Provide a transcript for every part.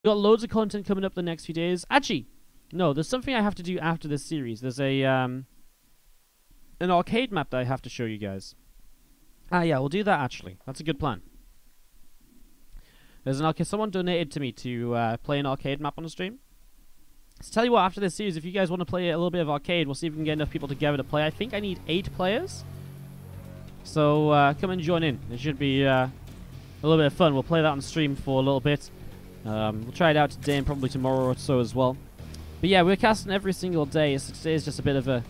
We've got loads of content coming up the next few days. Actually, no, there's something I have to do after this series. There's a an arcade map that I have to show you guys. Ah, yeah, we'll do that actually. That's a good plan. There's an arcade. Someone donated to me to play an arcade map on the stream. So tell you what, after this series, if you guys want to play a little bit of arcade, we'll see if we can get enough people together to play. I think I need 8 players. So come and join in. It should be a little bit of fun. We'll play that on stream for a little bit. We'll try it out today and probably tomorrow or so as well. But yeah, we're casting every single day, so today is just a bit of a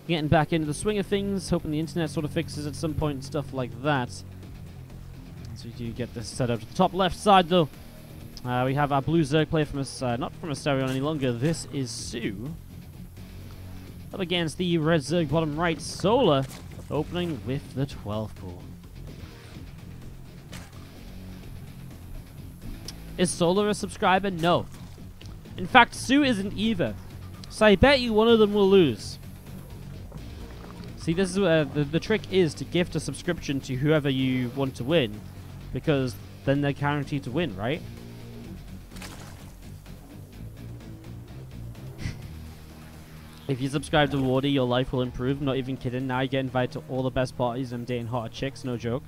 getting back into the swing of things, hoping the internet sort of fixes at some point and stuff like that. So we do get this set up to the top left side though. We have our blue Zerg player from us, not from Asterion any longer. This is soO. Up against the red Zerg bottom right, soO, opening with the 12 pool. Is soO a subscriber? No. In fact, soO isn't either. So I bet you one of them will lose. See, this is the trick is to gift a subscription to whoever you want to win, because then they're guaranteed to win, right? If you subscribe to Wardy, your life will improve. Not even kidding. Now you get invited to all the best parties and I'm dating hotter chicks. No joke.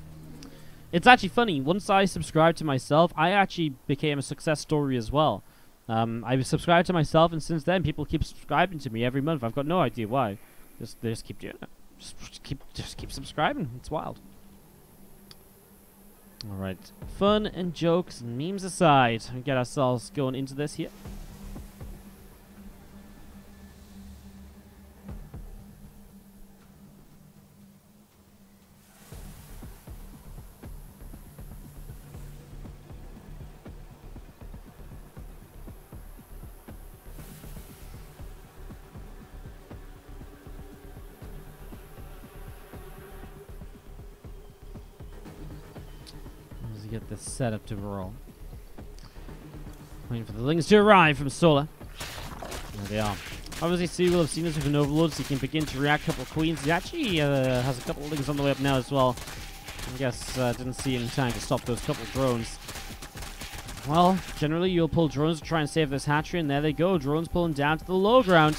It's actually funny. Once I subscribed to myself, I actually became a success story as well. I subscribed to myself, and since then, people keep subscribing to me every month. I've got no idea why. They just keep doing it. Just keep subscribing. It's wild. All right. Fun and jokes and memes aside, we get ourselves going into this here. Get this set up to roll. Waiting for the lings to arrive from soO. There they are. Obviously, soO will have seen this with an overload, so he can begin to react. A couple of queens. He actually has a couple of lings on the way up now as well. I guess didn't see any time to stop those couple of drones. Well, generally you'll pull drones to try and save this hatchery, and there they go. Drones pulling down to the low ground.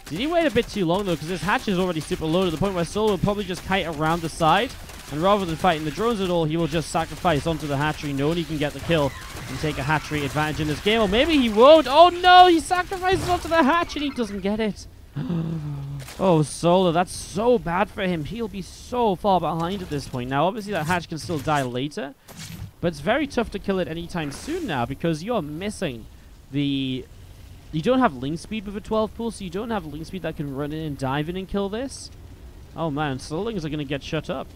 Did he wait a bit too long though? Because this hatch is already super low to the point where soO will probably just kite around the side. And rather than fighting the drones at all, he will just sacrifice onto the hatchery, knowing he can get the kill and take a hatchery advantage in this game. Or maybe he won't. Oh no, he sacrifices onto the hatch and he doesn't get it. Oh, soO, that's so bad for him. He'll be so far behind at this point. Now, obviously that hatch can still die later, but it's very tough to kill it anytime soon now because you're missing the... You don't have ling speed with a 12 pool, so you don't have ling speed that can run in and dive in and kill this. Oh man, so lings are going to get shut up.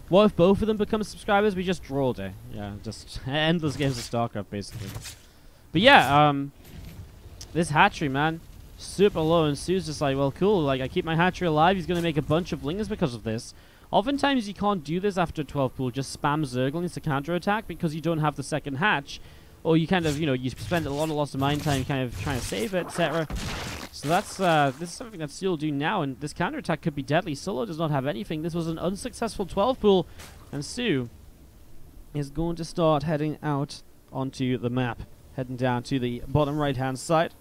What if both of them become subscribers? We just draw day. Yeah, just endless games of StarCraft, basically. But yeah, this hatchery, man, super low, and soO's just like, well, cool, like, I keep my hatchery alive, he's gonna make a bunch of lings because of this. Oftentimes, you can't do this after 12 pool, just spam Zerglings to counter-attack because you don't have the second hatch, or you kind of, you know, you spend a lot of loss of mine time kind of trying to save it, etc. So that's, this is something that soO will do now, and this counterattack could be deadly. soO does not have anything. This was an unsuccessful 12 pool, and soO is going to start heading out onto the map, heading down to the bottom right-hand side.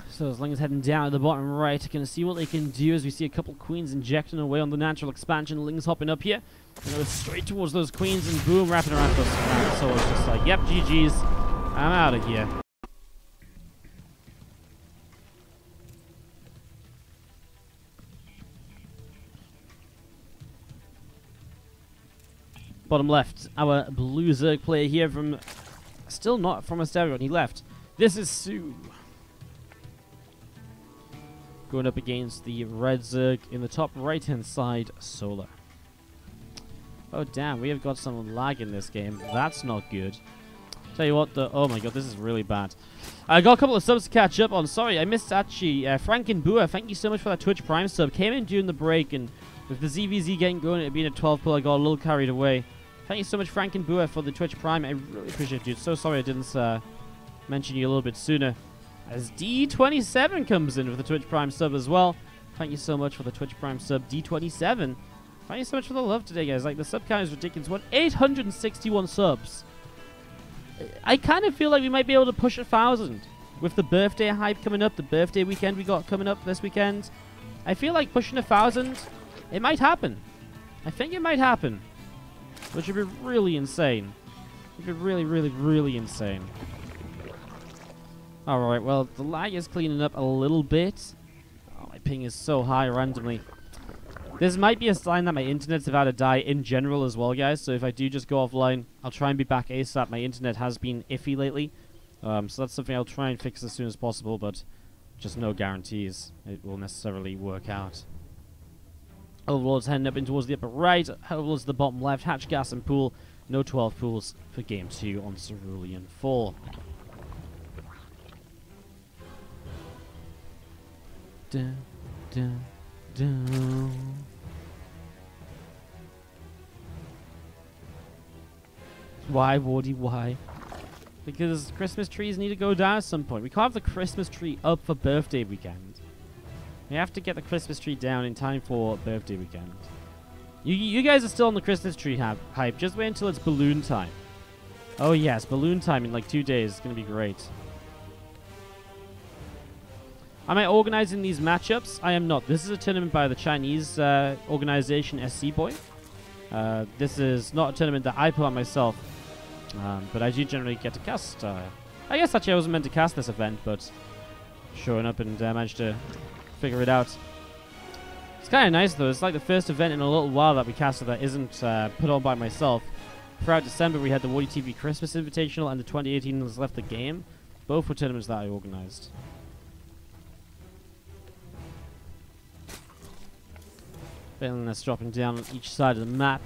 So as long as heading down to the bottom right, going to see what they can do as we see a couple queens injecting away on the natural expansion. Lings hopping up here, and go straight towards those queens, and boom, wrapping around those. So it's just like, yep, GG's. I'm out of here. Bottom left, our blue Zerg player here from... Still not from Asterion, he left. This is soO. Going up against the red Zerg in the top right-hand side, soO. Oh damn, we have got some lag in this game. That's not good. Tell you what, oh my god, this is really bad. I got a couple of subs to catch up on. Sorry, I missed actually. Frankenbua, thank you so much for that Twitch Prime sub. Came in during the break, and with the ZvZ getting going, it being a 12 pull, I got a little carried away. Thank you so much, Frankenbua, for the Twitch Prime. I really appreciate it, dude. So sorry I didn't mention you a little bit sooner. As D27 comes in with the Twitch Prime sub as well. Thank you so much for the Twitch Prime sub, D27. Thank you so much for the love today, guys. Like, the sub count is ridiculous. What? 861 subs. I kind of feel like we might be able to push 1,000 with the birthday hype coming up, the birthday weekend we got coming up this weekend. I feel like pushing 1,000, it might happen. I think it might happen, which would be really insane. It'd be really, really, really insane. Alright, well, the lag is cleaning up a little bit. Oh, my ping is so high randomly. This might be a sign that my internet's about to die in general as well, guys. So if I do just go offline, I'll try and be back ASAP. My internet has been iffy lately. So that's something I'll try and fix as soon as possible, but just no guarantees it will necessarily work out. Overlord's heading up in towards the upper right. Overlord's the bottom left. Hatch, gas, and pool. No 12 pools for Game 2 on Cerulean 4. Dun, dun, dun. Why, Wardy, why? Because Christmas trees need to go down at some point. We can't have the Christmas tree up for birthday weekend. We have to get the Christmas tree down in time for birthday weekend. You guys are still on the Christmas tree hype. Just wait until it's balloon time. Oh yes, balloon time in like 2 days. It's going to be great. Am I organizing these matchups? I am not. This is a tournament by the Chinese organization SC Boy. This is not a tournament that I put on myself. But I do generally get to cast. I guess actually I wasn't meant to cast this event, but showing up and managed to figure it out. It's kind of nice though. It's like the first event in a little while that we casted that isn't put on by myself. Throughout December we had the WardiTV Christmas Invitational and the 2018 Let's Left the Game. Both were tournaments that I organized. Failing that's dropping down on each side of the map.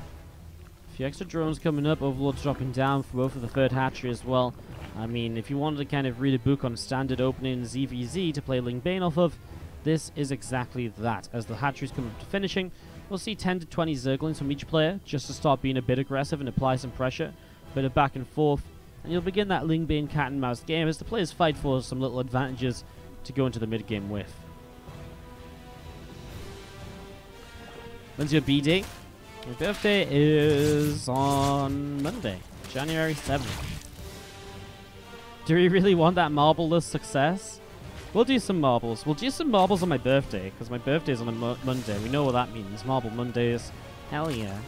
A few extra drones coming up. Overlord's dropping down for both of the third hatchery as well. I mean, if you wanted to kind of read a book on standard opening ZvZ to play Ling Bane off of, this is exactly that. As the hatcheries come up to finishing, we'll see 10 to 20 Zerglings from each player, just to start being a bit aggressive and apply some pressure. A bit of back and forth. And you'll begin that Ling Bane cat and mouse game as the players fight for some little advantages to go into the mid-game with. When's your B-Day? My birthday is on Monday, January 7th. Do we really want that marble-less success? We'll do some marbles. We'll do some marbles on my birthday, because my birthday is on a Monday. We know what that means. Marble Mondays. Hell yeah.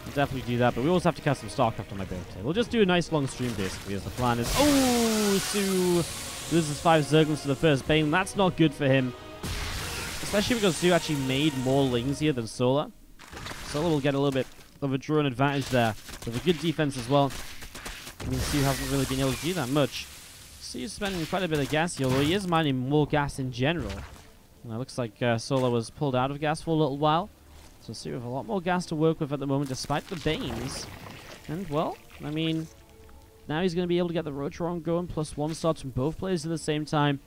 We'll definitely do that, but we also have to cast some StarCraft on my birthday. We'll just do a nice long stream, basically, as the plan is. Oh, soO loses 5 Zerglings to the first Bane. That's not good for him. Especially because soO actually made more Lings here than Solar. Solar will get a little bit of a drone advantage there. With a good defense as well. I mean, soO hasn't really been able to do that much. soO's spending quite a bit of gas here, although he is mining more gas in general. And it looks like Solar was pulled out of gas for a little while. So soO have a lot more gas to work with at the moment, despite the Banes. And, well, I mean, now he's going to be able to get the Rotron going, plus 1 starts from both players at the same time.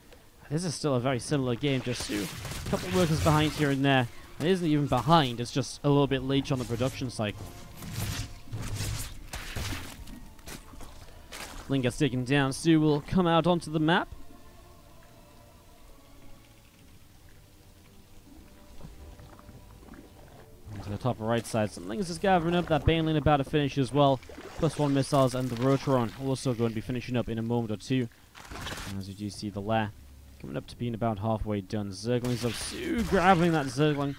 This is still a very similar game, just soO. A couple workers behind here and there. It isn't even behind, it's just a little bit late on the production cycle. Ling gets taken down. soO will come out onto the map. To the top right side. Some Ling's just gathering up. That Bane lane about to finish as well. Plus 1 missiles and the Rotron also going to be finishing up in a moment or two. And as you do see the lair coming up to being about halfway done. Zerglings of soO grabbing that Zergling.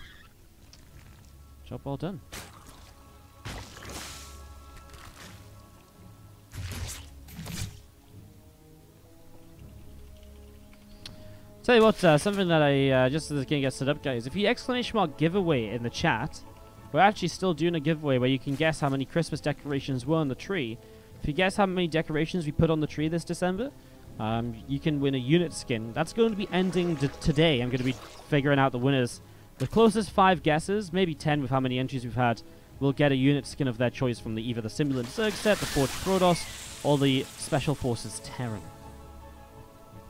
Job well done. Tell you what, something that I just as the game gets set up, guys. If you ! giveaway in the chat, we're actually still doing a giveaway where you can guess how many Christmas decorations were on the tree. If you guess how many decorations we put on the tree this December, you can win a unit skin. That's going to be ending today. I'm going to be figuring out the winners. The closest 5 guesses, maybe 10 with how many entries we've had, will get a unit skin of their choice from either the Simulant Zerg set, the Forged Protoss, or the Special Forces Terran.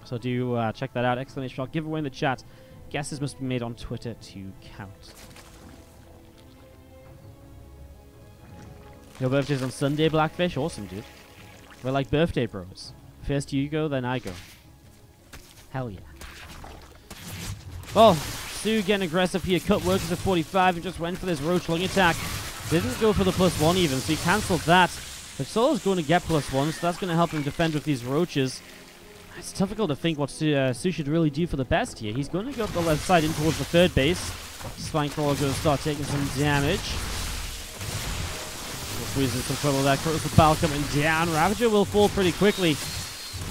So do check that out. ! giveaway in the chat. Guesses must be made on Twitter to count. Your birthday's on Sunday, Blackfish? Awesome, dude. We're like birthday bros. First you go, then I go. Hell yeah. Well, soO getting aggressive here. Cut workers at 45 and just went for this Roach Lung attack. Didn't go for the +1 even, so he cancelled that. But soO's going to get +1, so that's going to help him defend with these Roaches. It's difficult to think what soO should really do for the best here. He's going to go up the left side in towards the third base. Spinecrawler going to start taking some damage. Squeezing some trouble there. Corrosive Bile coming down. Ravager will fall pretty quickly.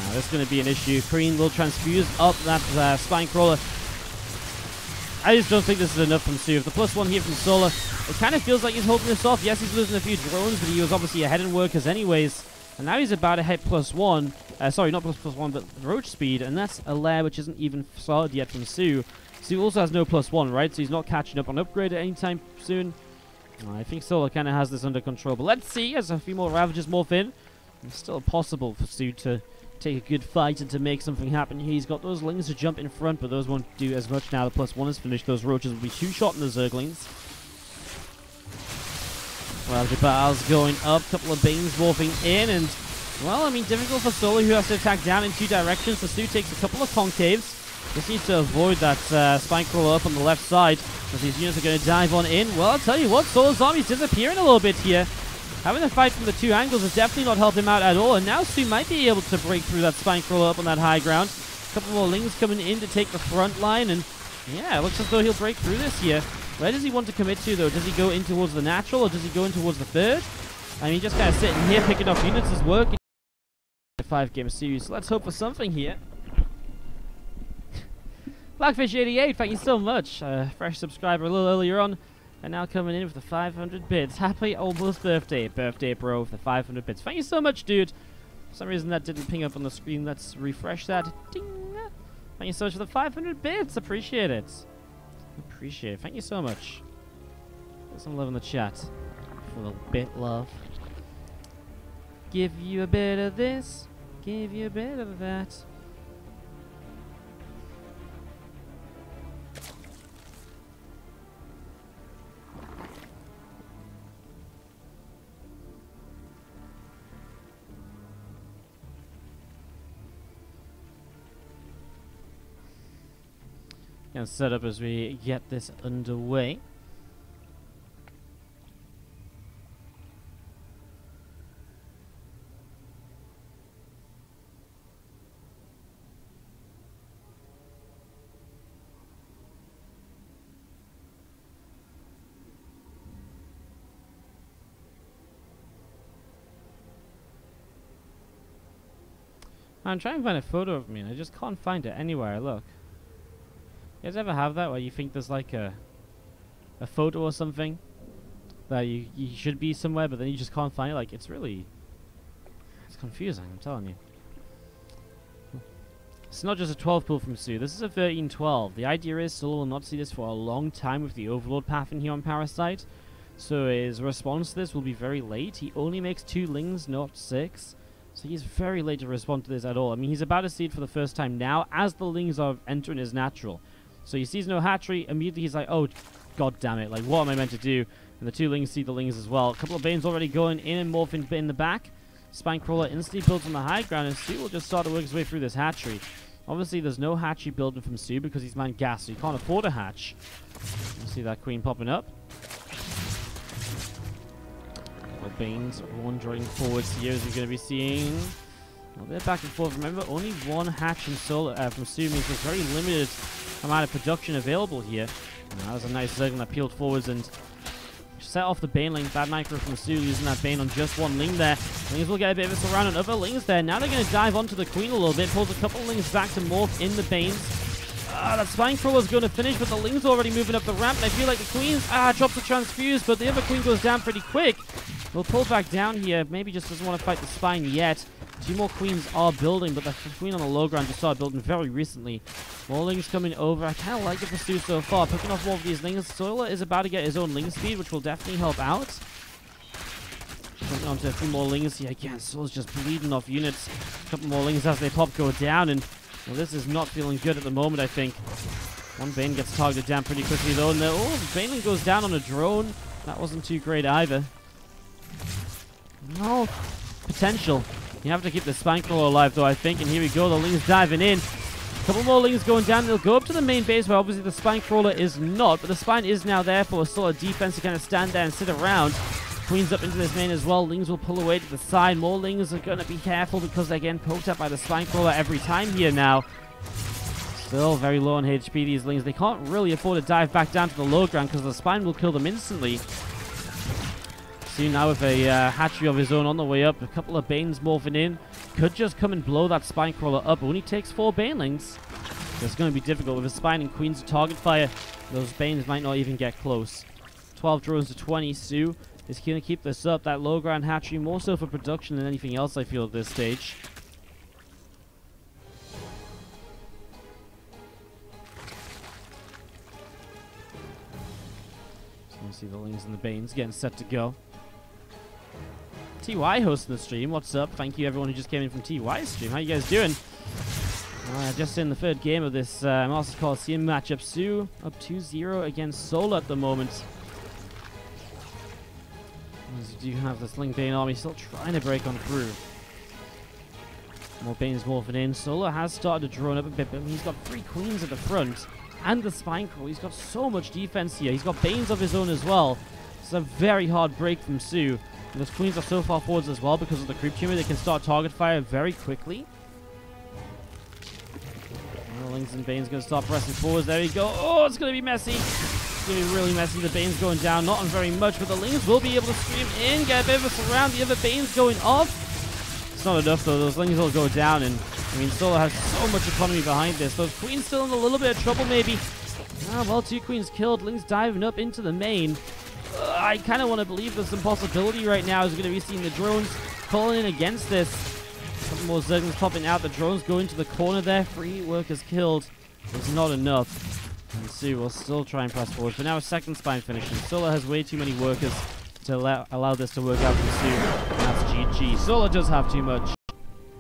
Now, this is going to be an issue. Kreen will transfuse up that Spinecrawler. I just don't think this is enough from soO. If the +1 here from soO, it kind of feels like he's holding this off. Yes, he's losing a few drones, but he was obviously ahead in workers anyways. And now he's about to hit +1. Sorry, not +1, but Roach speed. And that's a lair which isn't even started yet from soO. soO also has no +1, right? So he's not catching up on upgrade at any time soon. I think soO kind of has this under control. But let's see as a few more Ravagers morph in. It's still possible for soO to take a good fight and to make something happen. He's got those Lings to jump in front, but those won't do as much now. The +1 is finished. Those Roaches will be two-shot in the Zerglings. Ravager Battle's going up. Couple of Banes morphing in, and well, I mean, difficult for soO, who has to attack down in two directions. So soO takes a couple of concaves. Just needs to avoid that Spinecrawler up on the left side, as these units are going to dive on in. Well, I'll tell you what, soO's army's disappearing a little bit here. Having to fight from the two angles has definitely not helped him out at all, and now soO might be able to break through that Spinecrawler up on that high ground. A couple more Lings coming in to take the front line, and yeah, it looks as though he'll break through this here. Where does he want to commit to, though? Does he go in towards the natural, or does he go in towards the third? I mean, just kind of sitting here picking off units is working. 5-game series, so let's hope for something here. Blackfish88, thank you so much. Fresh subscriber a little earlier on, and now coming in with the 500 bits. Happy almost birthday, bro, with the 500 bits. Thank you so much, dude. For some reason that didn't ping up on the screen. Let's refresh that. Ding! Thank you so much for the 500 bits. Appreciate it. Appreciate it. Thank you so much. Get some love in the chat. For a little bit love. Give you a bit of this. Give you a bit of that. Gonna set up as we get this underway. I'm trying to find a photo of me and I just can't find it anywhere I look. You guys ever have that where you think there's like a photo or something that you should be somewhere, but then you just can't find it? Like, it's confusing, I'm telling you. It's not just a 12 pull from soO, this is a 13-12. The idea is soO will not see this for a long time with the Overlord path in here on Parasite, so his response to this will be very late. He only makes 2 Lings, not 6. So he's very late to respond to this at all. I mean, he's about to see it for the first time now as the Lings are entering his natural. So he sees no hatchery, immediately he's like, oh, god damn it, like, what am I meant to do? And the 2 Lings see the Lings as well. A couple of Banes already going in and morphing in the back. Spinecrawler instantly builds on the high ground, and soO will just start to work his way through this hatchery. Obviously, there's no hatchery building from soO because he's man gas, so he can't afford a hatch. You see that Queen popping up. Well, Banes wandering forwards here as we're going to be seeing a little bit back and forth. Remember, only 1 hatch from soO means there's very limited amount of production available here. That was a nice Zerg that peeled forwards and set off the Bane lane. Bad micro from soO using that Bane on just 1 Ling there. Lings will get a bit of a surround on other Lings there. Now they're going to dive onto the Queen a little bit. Pulls a couple of Lings back to morph in the Banes. That Spinecrawler is going to finish, but the Lings already moving up the ramp. And I feel like the Queen's drops the transfuse, but the other Queen goes down pretty quick. We'll pull back down here. Maybe just doesn't want to fight the Spine yet. 2 more Queens are building, but the Queen on the low ground just started building very recently. More Lings coming over. I kind of like it for soO so far. Picking off more of these Lings. soO is about to get his own Ling speed, which will definitely help out. Jumping onto a few more Lings here. Again, soO's just bleeding off units. A couple more Lings as they pop go down, and well, this is not feeling good at the moment, I think. One Bane gets targeted down pretty quickly, though. And oh, Baneling goes down on a drone. That wasn't too great either. No potential. You have to keep the Spinecrawler alive, though, I think. And here we go. The Lings diving in. Couple more Lings going down. They'll go up to the main base where obviously the Spine Crawler is not, but the Spine is now there for a solid defense to kind of stand there and sit around. Queen's up into this main as well. Lings will pull away to the side. More Lings are going to be careful because they're getting poked up by the Spine Crawler every time here now. Still very low on HP, these Lings. They can't really afford to dive back down to the low ground because the Spine will kill them instantly. soO now with a hatchery of his own on the way up. A couple of Banes morphing in. Could just come and blow that Spine Crawler up. It only takes 4 Banelings. It's going to be difficult with a Spine and Queen's target fire. Those Banes might not even get close. 12 drones to 20. soO is going to keep this up. That low ground hatchery more so for production than anything else, I feel, at this stage. So you see the Lings and the Banes getting set to go. TY hosting the stream. What's up? Thank you everyone who just came in from TY's stream. How you guys doing? Just in the third game of this Masters Coliseum matchup. soO up 2-0 against soO at the moment. As you do have this Ling Bane army still trying to break on through. More Banes morphing in. soO has started to drone up a bit, but he's got 3 Queens at the front. And the Spine Crawl. He's got so much defense here. He's got Banes of his own as well. It's a very hard break from soO. And those Queens are so far forwards as well because of the creep tumor. They can start target fire very quickly. Lings and Bane's going to start pressing forwards. There you go. Oh, it's going to be messy. It's going to be really messy. The Bane's going down. Not on very much, but the Lings will be able to stream in. Get a bit of a surround. The other Bane's going off. It's not enough, though. Those Lings will go down. And, I mean, soO has so much economy behind this. Those Queens still in a little bit of trouble, maybe. Ah, well, 2 Queens killed. Lings diving up into the main. I kind of want to believe there's some possibility right now. Is going to be seeing the drones calling in against this. Some more Zerglings popping out. The drones go into the corner there. 3 workers killed. It's not enough. And soO will still try and press forward. But now a second Spine finishing. soO has way too many workers to allow this to work out for soO. And that's GG. soO does have too much.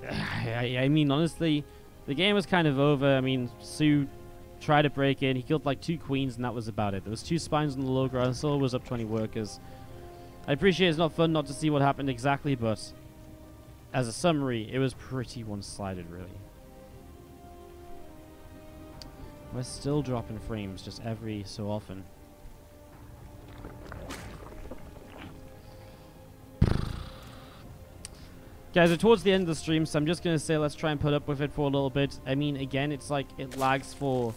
I mean, honestly, the game was kind of over. I mean, soO tried to break in. He killed like 2 Queens and that was about it. There was 2 Spines on the low ground. soO was up 20 workers. I appreciate it's not fun not to see what happened exactly, but as a summary, it was pretty one-sided, really. We're still dropping frames just every so often. Guys, we're towards the end of the stream, so I'm just going to say let's try and put up with it for a little bit. I mean, again, it's like it lags for,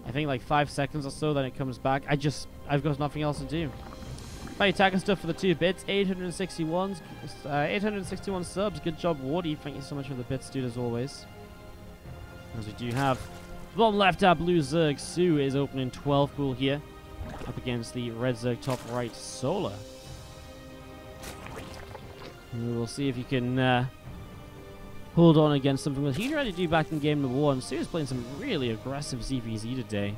I think, like 5 seconds or so, then it comes back. I've got nothing else to do. By attacking stuff for the 2 bits, 861 subs. Good job, Wardy. Thank you so much for the bits, dude, as always. As we do have bottom left, our blue Zerg. soO is opening 12 pool here, up against the red Zerg top right Solar. And we'll see if you can hold on against something that he tried to do back in game number 1. soO is playing some really aggressive ZvZ today.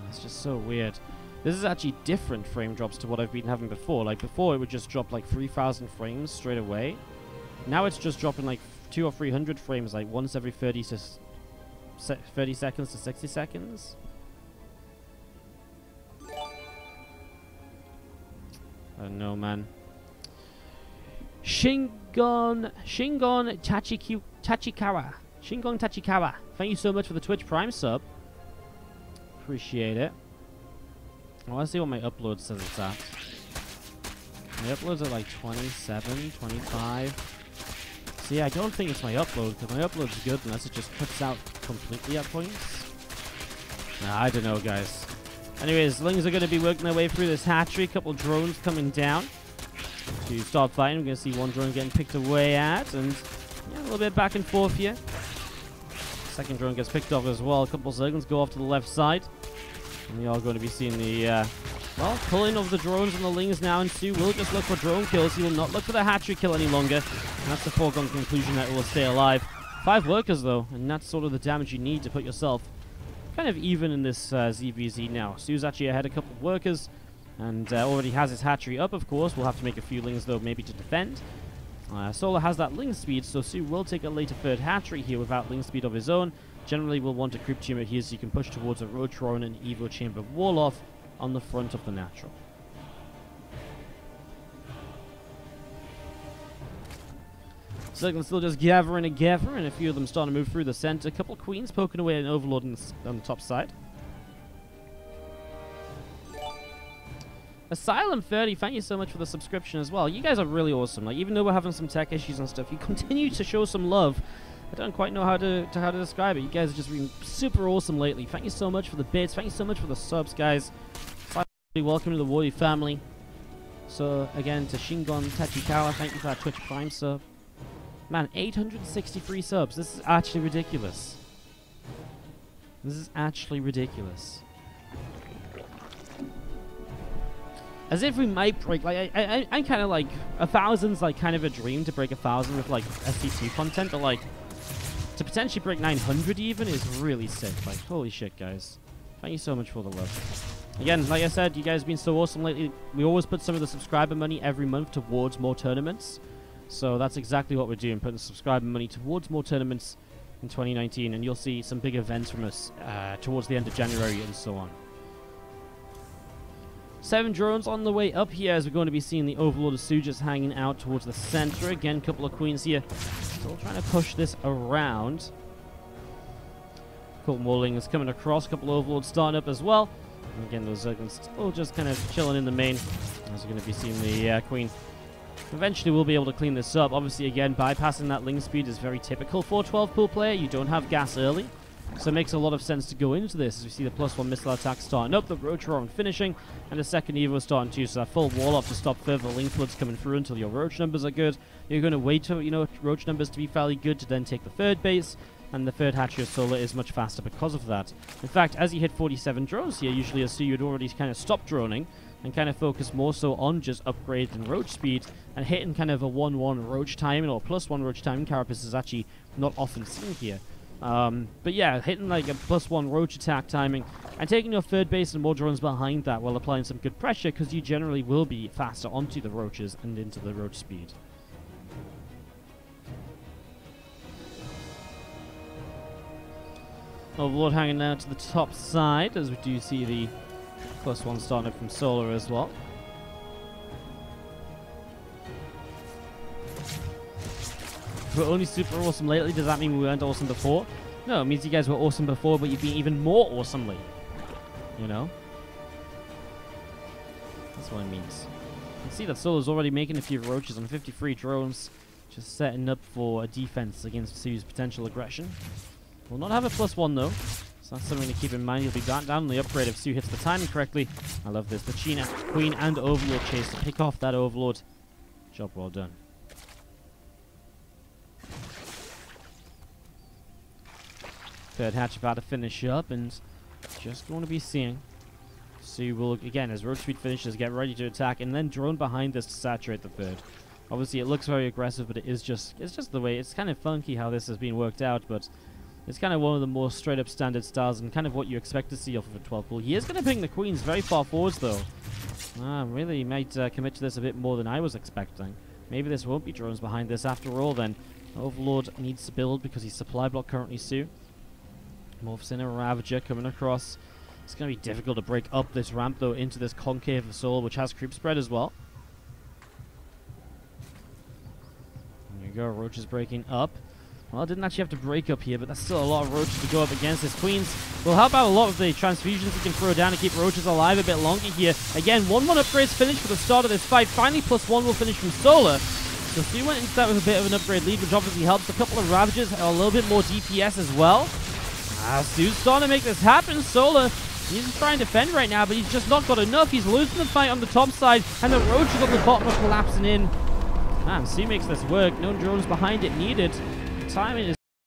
It's just so weird. This is actually different frame drops to what I've been having before. Like before, it would just drop like 3,000 frames straight away. Now it's just dropping like 200 or 300 frames, like once every 30 seconds to 60 seconds. I don't know, man. Shingon Tachikawa. Shingon Tachikawa. Thank you so much for the Twitch Prime sub. Appreciate it. I want to see what my upload says it's at. My uploads are like 27, 25. See, I don't think it's my upload, because my upload's good unless it just cuts out completely at points. Nah, I don't know, guys. Anyways, Lings are going to be working their way through this hatchery. A couple drones coming down to start fighting. We're going to see one drone getting picked away at, and yeah, a little bit back and forth here. Second drone gets picked off as well. A couple Zerglings go off to the left side. And we are going to be seeing the, well, pulling of the drones and the Lings now. And soO will just look for drone kills. He will not look for the hatchery kill any longer. And that's the foregone conclusion that it will stay alive. 5 workers, though. And that's sort of the damage you need to put yourself kind of even in this ZvZ now. soO's actually ahead a couple of workers. And already has his hatchery up, of course. We'll have to make a few Lings, though, maybe to defend. Solar has that Ling speed, so soO will take a later third hatchery here without Ling speed of his own. Generally, we'll want a Crypt Tumor here so you can push towards a Rotron and Evo Chamber Wall-off on the front of the natural. Zerglin's still just gathering together, and a few of them starting to move through the center. A couple of queens poking away at an overlord on the top side. Asylum 30, thank you so much for the subscription as well. You guys are really awesome. Like, even though we're having some tech issues and stuff, you continue to show some love. I don't quite know how to describe it. You guys have just been super awesome lately. Thank you so much for the bits. Thank you so much for the subs, guys. Welcome to the Wardy family. So, again, to Shingon Tachikawa, thank you for that Twitch Prime sub. Man, 863 subs. This is actually ridiculous. This is actually ridiculous. As if we might break, like, I'm kind of like, 1,000's like kind of a dream to break 1,000 with like SC2 content, but like, to potentially break 900 even is really sick. Like, holy shit, guys. Thank you so much for the love. Again, like I said, you guys have been so awesome lately. We always put some of the subscriber money every month towards more tournaments. So that's exactly what we're doing, putting subscriber money towards more tournaments in 2019, and you'll see some big events from us towards the end of January and so on. 7 drones on the way up here as we're going to be seeing the Overlord of soO just hanging out towards the center. Again, a couple of queens here. Still trying to push this around. Colt Morling is coming across. A couple of Overlords starting up as well. And again, those Zerglings still just kind of chilling in the main as we're going to be seeing the queen. Eventually, we'll be able to clean this up. Obviously, again, bypassing that ling speed is very typical for a 12-pool player. You don't have gas early. So it makes a lot of sense to go into this as we see the +1 missile attack starting up, the Roach Roar finishing, and the second Evo starting too. So that full wall up to stop further Link floods coming through until your Roach numbers are good. You're going to wait for, Roach numbers to be fairly good to then take the third base, and the third hatchery of Solar is much faster because of that. In fact, as you hit 47 drones here, usually as soO, you'd already kind of stop droning and kind of focus more so on just upgrading Roach speed and hitting kind of a 1-1 Roach timing or +1 Roach timing. Carapace is actually not often seen here. But yeah, hitting like a +1 Roach attack timing and taking your third base and more drones behind that while applying some good pressure, because you generally will be faster onto the Roaches and into the Roach speed. Overlord hanging down to the top side as we do see the +1 starting up from Solar as well. We're only super awesome lately. Does that mean we weren't awesome before? No, it means you guys were awesome before, but you've been even more awesome lately. You know? That's what it means. You can see that Solar's already making a few Roaches on 53 drones, just setting up for a defense against soO's potential aggression. Will not have a +1 though, so that's something to keep in mind. He'll be down on the upgrade if soO hits the timing correctly. I love this. The China, Queen, and Overlord chase to pick off that Overlord. Job well done. Third hatch about to finish up, and just going to be seeing soO will, again, as Roach speed finishes, get ready to attack, and then drone behind this to saturate the third. Obviously, it looks very aggressive, but it's just the way. It's kind of funky how this has been worked out, but it's kind of one of the more straight-up standard styles and kind of what you expect to see off of a 12-pool. He is going to bring the queens very far forwards, though. Really might commit to this a bit more than I was expecting. Maybe this won't be drones behind this after all, then. Overlord needs to build because he's supply block currently soO. Morphs in a Ravager coming across. It's going to be difficult to break up this ramp, though, into this concave of Soul, which has creep spread as well. There you go, Roach is breaking up. Well, it didn't actually have to break up here, but that's still a lot of Roaches to go up against. His Queens will help out a lot of the transfusions he can throw down to keep Roaches alive a bit longer here. Again, 1-1 upgrades finished for the start of this fight. Finally, +1 will finish from Solar. So soO went into that with a bit of an upgrade lead, which obviously helps. A couple of Ravagers, a little bit more DPS as well. soO's starting to make this happen. Solar, he's trying to defend right now, but he's just not got enough. He's losing the fight on the top side, and the Roaches on the bottom are collapsing in. Man, soO makes this work. No drones behind it needed. Timing is